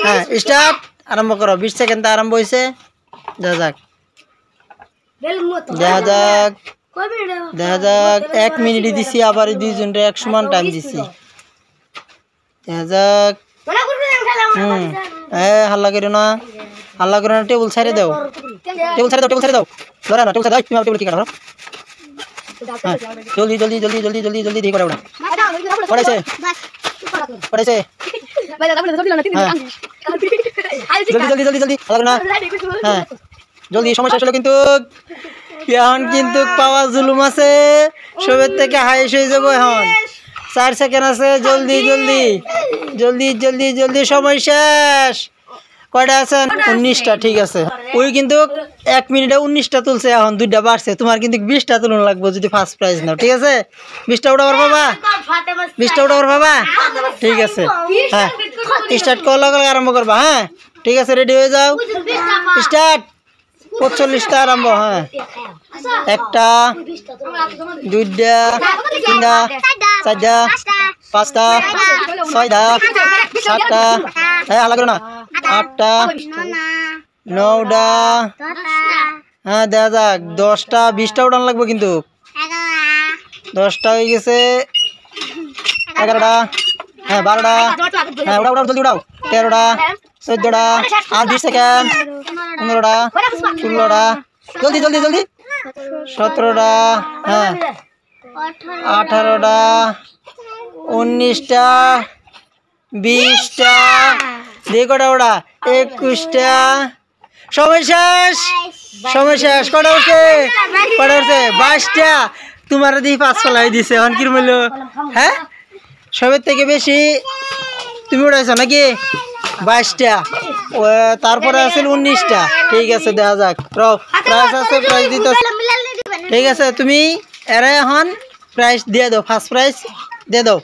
হ্যাঁ স্টার্ট আরম্ভ করো 20 সেকেন্ড আরম্ভ হইছে দেখা যাক দেখা যাক 1 মিনিট দিছি আবার দুইজনরে এক সমান টাইম দিছি দেখা যাক হাল্লা করো না টেবিল ছাড়ে দাও ধরে না টেবিল ছাড়ে দাও তুমি টেবিল ঠিক করো জলদি জলদি জলদি জলদি জলদি জলদি দিয়ে করে ওটা পড়াইছে জলদি জলদি জলদি জলদি হাল্লা না হ্যাঁ জলদি সময় শেষ হলো কিন্তু এখন কিন্তু পাওয়া জুলুম আছে সবের থেকে হাইস হয়ে যাবো এখন 4 সেকেন্ড আছে জলদি জলদি জলদি জলদি জলদি সময় শেষ কয়টা আছে 19টা ঠিক আছে ওই কিন্তু 1 মিনিটে 19টা তুলছে এখন 2টা বাড়ছে তোমার কিন্তু 20টা তুলন লাগবে যদি ফার্স্ট প্রাইজ নাও ঠিক আছে 20টা উঠাবার বাবা 20টা উঠাবার বাবা ঠিক আছে হ্যাঁ স্টার্ট করলে আরম্ভ করবা হ্যাঁ ঠিক আছে রেডি হয়ে যাও স্টার্ট 45টা আরম্ভ হ্যাঁ 1টা 2টা 3টা 4টা 5টা 6টা 7টা হ্যাঁ হাল্লা করো না 8টা 9টা হ্যাঁ দেখা যাক 10টা 20টা উঠান লাগবে কিন্তু 10টা হয়ে গেছে 11টা হ্যাঁ 12টা হ্যাঁ উঠাও জলদি উঠাও 13টা 14টা আর 20 সেকেন্ড 15টা 16টা জলদি জলদি জলদি 17টা হ্যাঁ 18টা 19টা 20টা দিয়ে কটা ওটা 21টা সময় শেষ কটা উঠছে 22টা তোমার দিয়ে 5 ফলাই দিছে এখন কি মূল্য হ্যাঁ সবের থেকে বেশি তুমি উঠাইছো নাকি 22টা তারপরে আছে 19টা ঠিক আছে দেখা যাক প্রাইস আছে প্রাইস দিতে ঠিক আছে তুমি এরা এখন প্রাইস দিয়ে দাও ফার্স্ট প্রাইস দিয়ে দাও